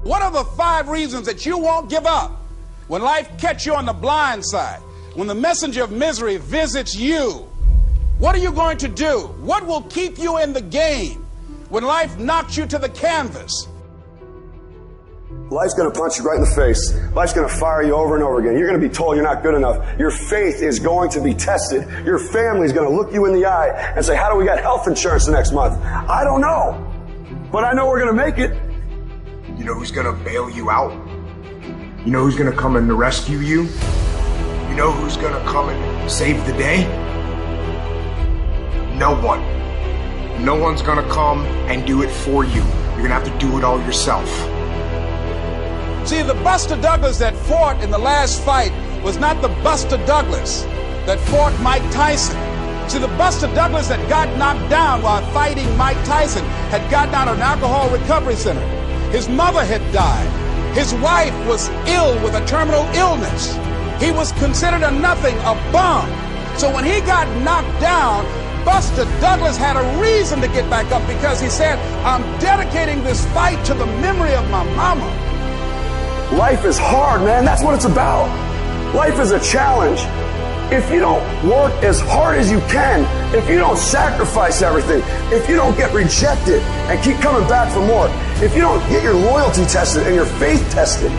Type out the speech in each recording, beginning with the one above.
What are the 5 reasons that you won't give up when life catches you on the blind side? When the messenger of misery visits you, what are you going to do? What will keep you in the game when life knocks you to the canvas? Life's going to punch you right in the face. Life's going to fire you over and over again. You're going to be told you're not good enough. Your faith is going to be tested. Your family's going to look you in the eye and say, how do we get health insurance the next month? I don't know. But I know we're going to make it. You know who's going to bail you out? You know who's going to come and rescue you? You know who's going to come and save the day? No one. No one's going to come and do it for you. You're going to have to do it all yourself. See, the Buster Douglas that fought in the last fight was not the Buster Douglas that fought Mike Tyson. See, the Buster Douglas that got knocked down while fighting Mike Tyson had gotten out of an alcohol recovery center. His mother had died. His wife was ill with a terminal illness. He was considered a nothing, a bum. So when he got knocked down, Buster Douglas had a reason to get back up because he said, I'm dedicating this fight to the memory of my mama. Life is hard, man. That's what it's about. Life is a challenge. If you don't work as hard as you can, if you don't sacrifice everything, if you don't get rejected and keep coming back for more, if you don't get your loyalty tested and your faith tested,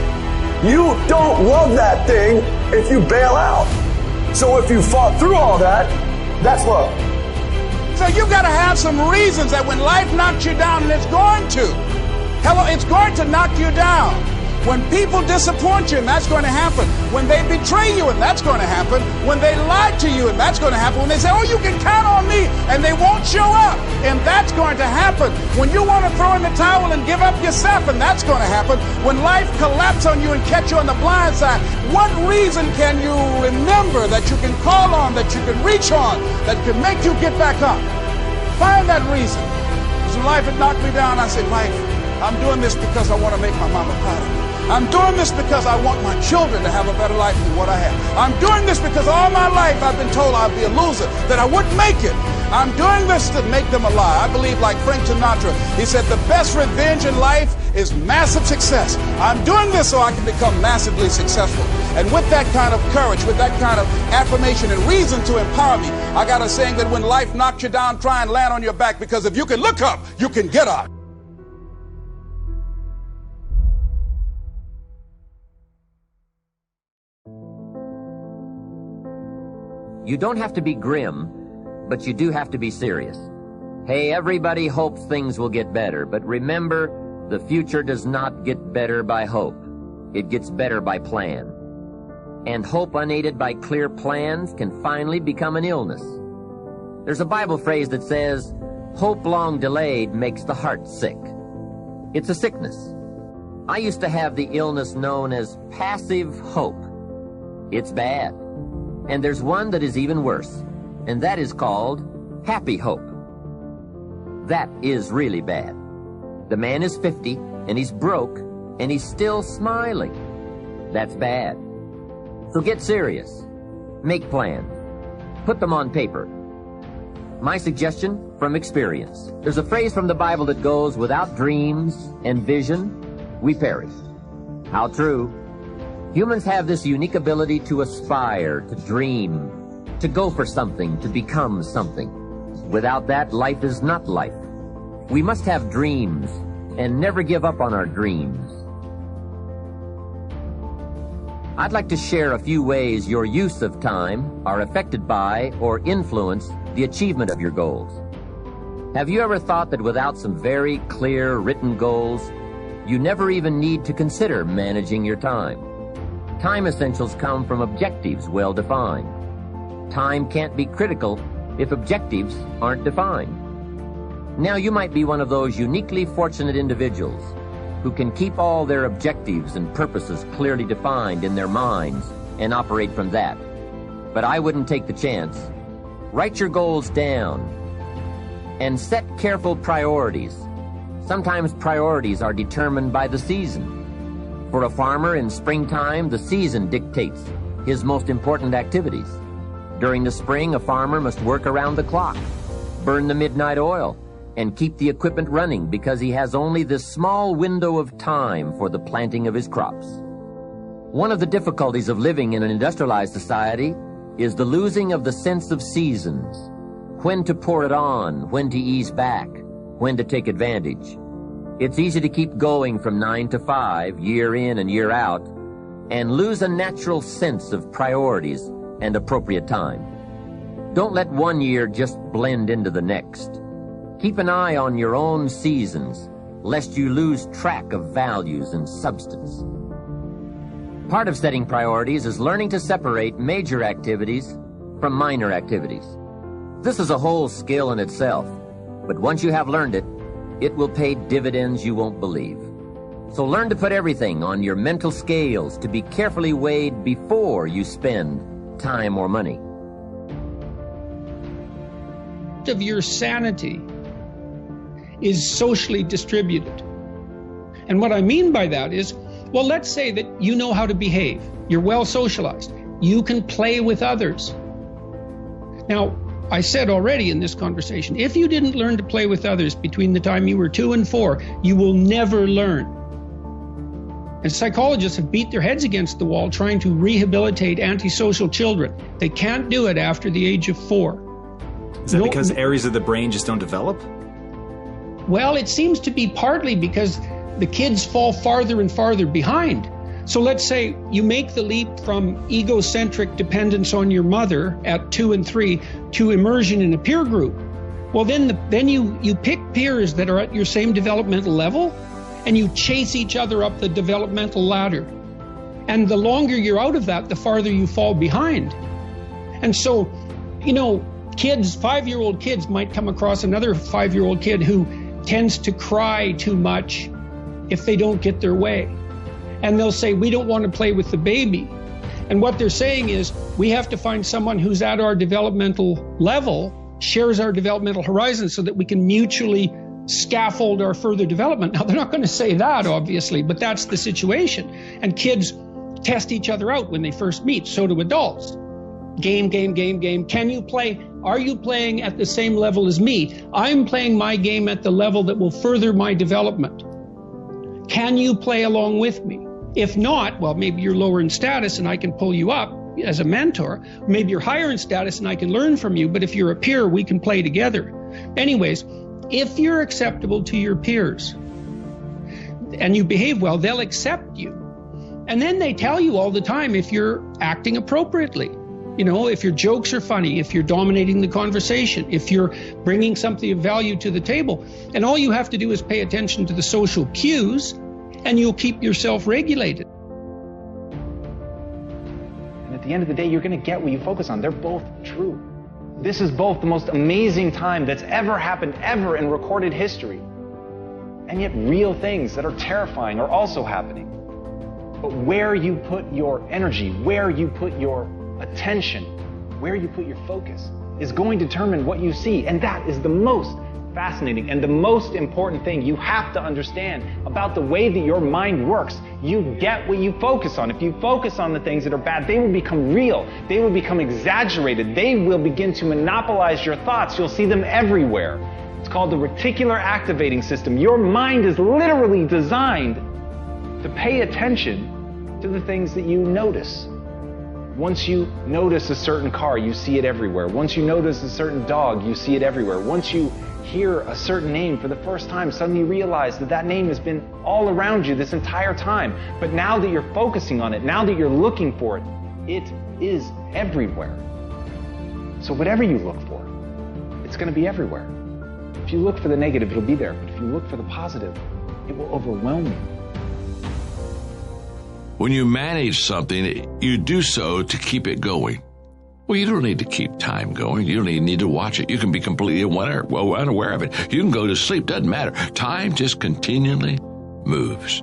you don't love that thing if you bail out. So if you fought through all that, that's love. So you got to have some reasons that when life knocks you down, and it's going to. Hello, it's going to knock you down. When people disappoint you, and that's going to happen. When they betray you, and that's going to happen. When they lie to you, and that's going to happen. When they say, oh, you can count on me, and they won't show up, and that's going to happen. When you want to throw in the towel and give up yourself, and that's going to happen. When life collapses on you and catch you on the blind side, what reason can you remember that you can call on, that you can reach on, that can make you get back up? Find that reason. Because when life had knocked me down, I said, life, I'm doing this because I want to make my mama proud of me. I'm doing this because I want my children to have a better life than what I have. I'm doing this because all my life I've been told I'd be a loser, that I wouldn't make it. I'm doing this to make them a lie. I believe like Frank Sinatra, he said the best revenge in life is massive success. I'm doing this so I can become massively successful. And with that kind of courage, with that kind of affirmation and reason to empower me, I got a saying that when life knocks you down, try and land on your back, because if you can look up, you can get up. You don't have to be grim, but you do have to be serious. Hey, everybody hopes things will get better, but remember, the future does not get better by hope. It gets better by plan. And hope unaided by clear plans can finally become an illness. There's a Bible phrase that says, hope long delayed makes the heart sick. It's a sickness. I used to have the illness known as passive hope. It's bad. And there's one that is even worse, and that is called happy hope. That is really bad. The man is 50, and he's broke, and he's still smiling. That's bad. So get serious. Make plans. Put them on paper. My suggestion from experience. There's a phrase from the Bible that goes, without dreams and vision, we perish. How true. Humans have this unique ability to aspire, to dream, to go for something, to become something. Without that, life is not life. We must have dreams and never give up on our dreams. I'd like to share a few ways your use of time are affected by or influence the achievement of your goals. Have you ever thought that without some very clear written goals, you never even need to consider managing your time? Time essentials come from objectives well defined. Time can't be critical if objectives aren't defined. Now you might be one of those uniquely fortunate individuals who can keep all their objectives and purposes clearly defined in their minds and operate from that. But I wouldn't take the chance. Write your goals down and set careful priorities. Sometimes priorities are determined by the season. For a farmer in springtime, the season dictates his most important activities. During the spring, a farmer must work around the clock, burn the midnight oil, and keep the equipment running because he has only this small window of time for the planting of his crops. One of the difficulties of living in an industrialized society is the losing of the sense of seasons, when to pour it on, when to ease back, when to take advantage. It's easy to keep going from 9 to 5, year in and year out, and lose a natural sense of priorities and appropriate time. Don't let one year just blend into the next. Keep an eye on your own seasons, lest you lose track of values and substance. Part of setting priorities is learning to separate major activities from minor activities. This is a whole skill in itself, but once you have learned it, it will pay dividends you won't believe. So learn to put everything on your mental scales to be carefully weighed before you spend time or money. Of your sanity is socially distributed. And what I mean by that is, well, let's say that you know how to behave. You're well socialized. You can play with others. Now, I said already in this conversation, if you didn't learn to play with others between the time you were 2 and 4, you will never learn. And psychologists have beat their heads against the wall trying to rehabilitate antisocial children. They can't do it after the age of 4. Is that because areas of the brain just don't develop? Well, it seems to be partly because the kids fall farther and farther behind. So let's say you make the leap from egocentric dependence on your mother at 2 and 3 to immersion in a peer group. Well, then you pick peers that are at your same developmental level, and you chase each other up the developmental ladder. And the longer you're out of that, the farther you fall behind. And so, kids, 5-year-old kids might come across another 5-year-old kid who tends to cry too much if they don't get their way. And they'll say, we don't want to play with the baby. And what they're saying is, we have to find someone who's at our developmental level, shares our developmental horizon, so that we can mutually scaffold our further development. Now, they're not going to say that, obviously, but that's the situation. And kids test each other out when they first meet. So do adults. Game. Can you play? Are you playing at the same level as me? I'm playing my game at the level that will further my development. Can you play along with me? If not, well, maybe you're lower in status and I can pull you up as a mentor. Maybe you're higher in status and I can learn from you. But if you're a peer, we can play together. Anyways, if you're acceptable to your peers and you behave well, they'll accept you. And then they tell you all the time if you're acting appropriately. If your jokes are funny, if you're dominating the conversation, if you're bringing something of value to the table. And all you have to do is pay attention to the social cues, and you'll keep yourself regulated. And at the end of the day, you're going to get what you focus on. They're both true. This is both the most amazing time that's ever happened, ever in recorded history. And yet real things that are terrifying are also happening. But where you put your energy, where you put your attention, where you put your focus, is going to determine what you see. And that is the most fascinating and the most important thing you have to understand about the way that your mind works. You get what you focus on. If you focus on the things that are bad, they will become real. They will become exaggerated. They will begin to monopolize your thoughts. You'll see them everywhere. It's called the reticular activating system. Your mind is literally designed to pay attention to the things that you notice. Once you notice a certain car, you see it everywhere. Once you notice a certain dog, you see it everywhere. Once you hear a certain name for the first time, suddenly you realize that that name has been all around you this entire time. But now that you're focusing on it, now that you're looking for it, it is everywhere. So whatever you look for, it's going to be everywhere. If you look for the negative, it'll be there. But if you look for the positive, it will overwhelm you. When you manage something, you do so to keep it going. Well, you don't need to keep time going. You don't even need to watch it. You can be completely unaware of it. You can go to sleep. Doesn't matter. Time just continually moves.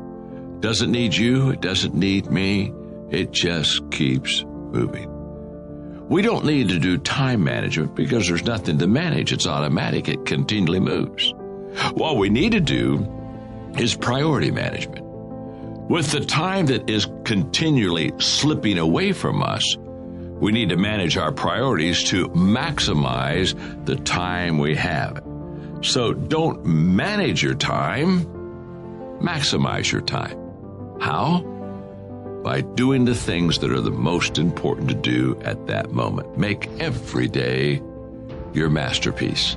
Doesn't need you. It doesn't need me. It just keeps moving. We don't need to do time management because there's nothing to manage. It's automatic. It continually moves. What we need to do is priority management. With the time that is continually slipping away from us, we need to manage our priorities to maximize the time we have. So don't manage your time, maximize your time. How? By doing the things that are the most important to do at that moment. Make every day your masterpiece.